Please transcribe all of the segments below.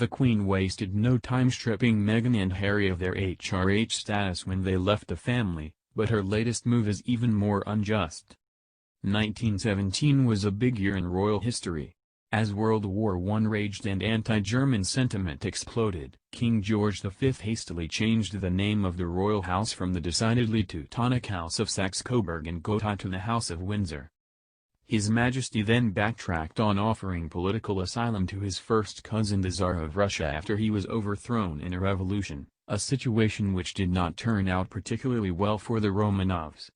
The Queen wasted no time stripping Meghan and Harry of their HRH status when they left the family, but her latest move is even more unjust. 1917 was a big year in royal history. As World War I raged and anti-German sentiment exploded, King George V hastily changed the name of the royal house from the decidedly Teutonic House of Saxe-Coburg and Gotha to the House of Windsor. His Majesty then backtracked on offering political asylum to his first cousin the Tsar of Russia after he was overthrown in a revolution, a situation which did not turn out particularly well for the Romanovs.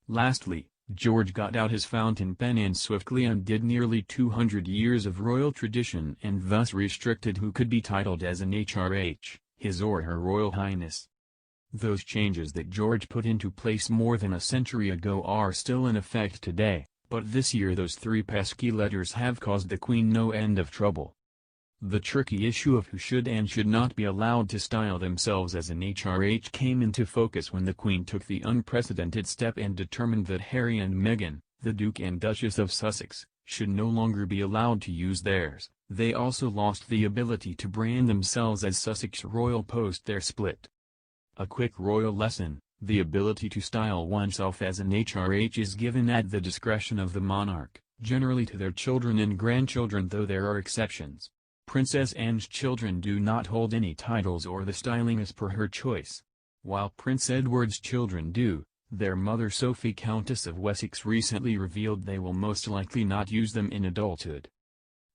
Lastly, George got out his fountain pen and swiftly undid nearly 200 years of royal tradition and thus restricted who could be titled as an HRH, His or Her Royal Highness. Those changes that George put into place more than a century ago are still in effect today, but this year those three pesky letters have caused the Queen no end of trouble. The tricky issue of who should and should not be allowed to style themselves as an HRH came into focus when the Queen took the unprecedented step and determined that Harry and Meghan, the Duke and Duchess of Sussex, should no longer be allowed to use theirs. They also lost the ability to brand themselves as Sussex royal post their split. A quick royal lesson: the ability to style oneself as an HRH is given at the discretion of the monarch, generally to their children and grandchildren, though there are exceptions. Princess Anne's children do not hold any titles or the styling is per her choice. While Prince Edward's children do, their mother Sophie Countess of Wessex recently revealed they will most likely not use them in adulthood.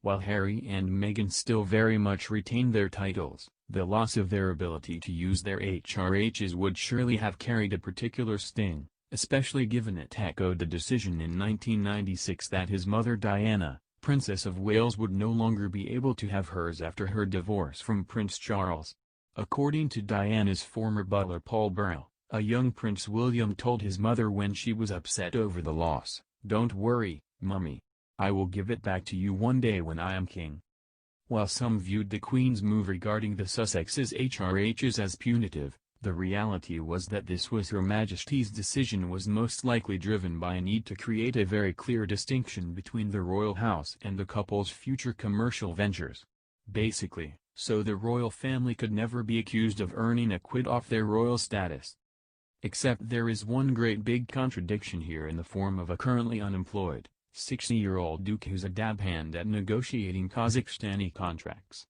While Harry and Meghan still very much retain their titles, the loss of their ability to use their HRHs would surely have carried a particular sting, especially given it echoed the decision in 1996 that his mother Diana, Princess of Wales, would no longer be able to have hers after her divorce from Prince Charles. According to Diana's former butler Paul Burrell, a young Prince William told his mother when she was upset over the loss, "Don't worry, Mummy. I will give it back to you one day when I am king." While some viewed the Queen's move regarding the Sussexes' HRHs as punitive, the reality was that this was Her Majesty's decision was most likely driven by a need to create a very clear distinction between the royal house and the couple's future commercial ventures. Basically, so the royal family could never be accused of earning a quid off their royal status. Except there is one great big contradiction here in the form of a currently unemployed, 60-year-old Duke who's a dab hand at negotiating Kazakhstani contracts.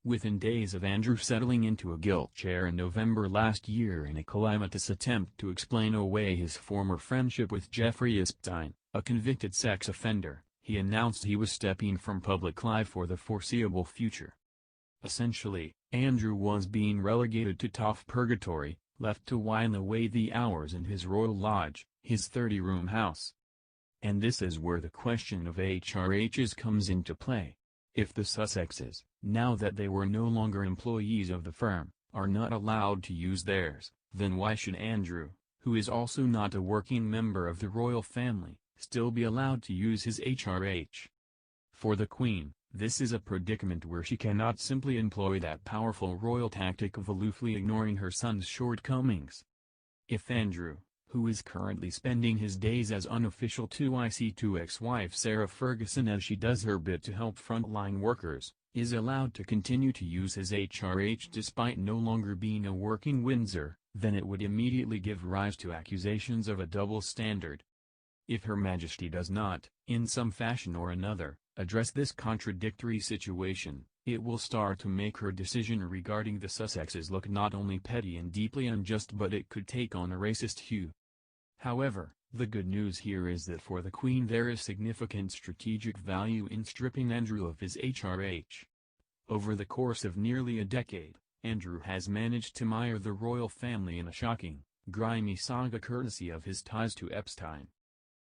Within days of Andrew settling into a gilt chair in November last year in a calamitous attempt to explain away his former friendship with Jeffrey Epstein, a convicted sex offender, he announced he was stepping from public life for the foreseeable future. Essentially, Andrew was being relegated to tough purgatory, left to while away the hours in his royal lodge, his 30-room house. And this is where the question of HRHs comes into play. If the Sussexes, now that they were no longer employees of the firm, are not allowed to use theirs, then why should Andrew, who is also not a working member of the royal family, still be allowed to use his HRH? For the Queen, this is a predicament where she cannot simply employ that powerful royal tactic of aloofly ignoring her son's shortcomings. If Andrew, who is currently spending his days as unofficial 2IC2 ex-wife Sarah Ferguson as she does her bit to help frontline workers, is allowed to continue to use his HRH despite no longer being a working Windsor, then it would immediately give rise to accusations of a double standard. If Her Majesty does not, in some fashion or another, address this contradictory situation, it will start to make her decision regarding the Sussexes look not only petty and deeply unjust, but it could take on a racist hue. However, the good news here is that for the Queen there is significant strategic value in stripping Andrew of his HRH. Over the course of nearly a decade, Andrew has managed to mire the royal family in a shocking, grimy saga courtesy of his ties to Epstein.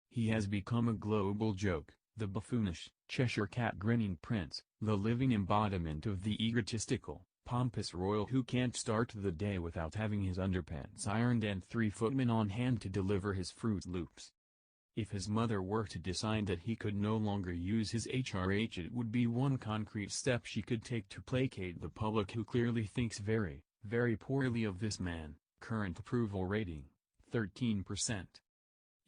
He has become a global joke, the buffoonish, Cheshire cat grinning prince, the living embodiment of the egotistical, pompous royal who can't start the day without having his underpants ironed and 3 footmen on hand to deliver his Fruit Loops. If his mother were to decide that he could no longer use his HRH, it would be one concrete step she could take to placate the public who clearly thinks very, very poorly of this man. Current approval rating, 13%.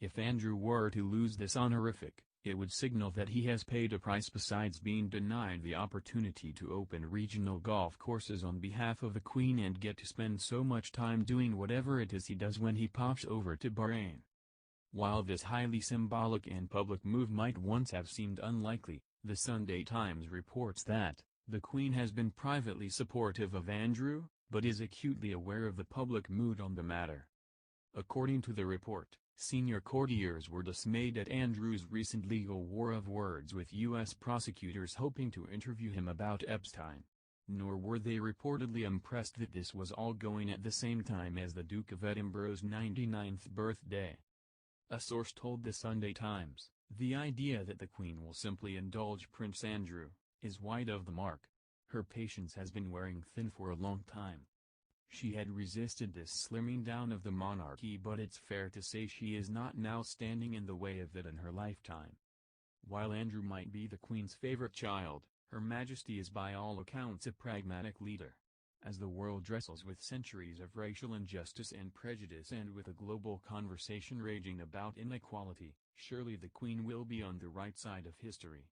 If Andrew were to lose this honorific, It would signal that he has paid a price besides being denied the opportunity to open regional golf courses on behalf of the Queen and get to spend so much time doing whatever it is he does when he pops over to Bahrain. While this highly symbolic and public move might once have seemed unlikely, the Sunday Times reports that the Queen has been privately supportive of Andrew, but is acutely aware of the public mood on the matter. According to the report, senior courtiers were dismayed at Andrew's recent legal war of words with U.S. prosecutors hoping to interview him about Epstein. Nor were they reportedly impressed that this was all going at the same time as the Duke of Edinburgh's 99th birthday. A source told the Sunday Times, "The idea that the Queen will simply indulge Prince Andrew is wide of the mark. Her patience has been wearing thin for a long time. She had resisted this slimming down of the monarchy, but it's fair to say she is not now standing in the way of it in her lifetime." While Andrew might be the Queen's favorite child, Her Majesty is by all accounts a pragmatic leader. As the world wrestles with centuries of racial injustice and prejudice and with a global conversation raging about inequality, surely the Queen will be on the right side of history.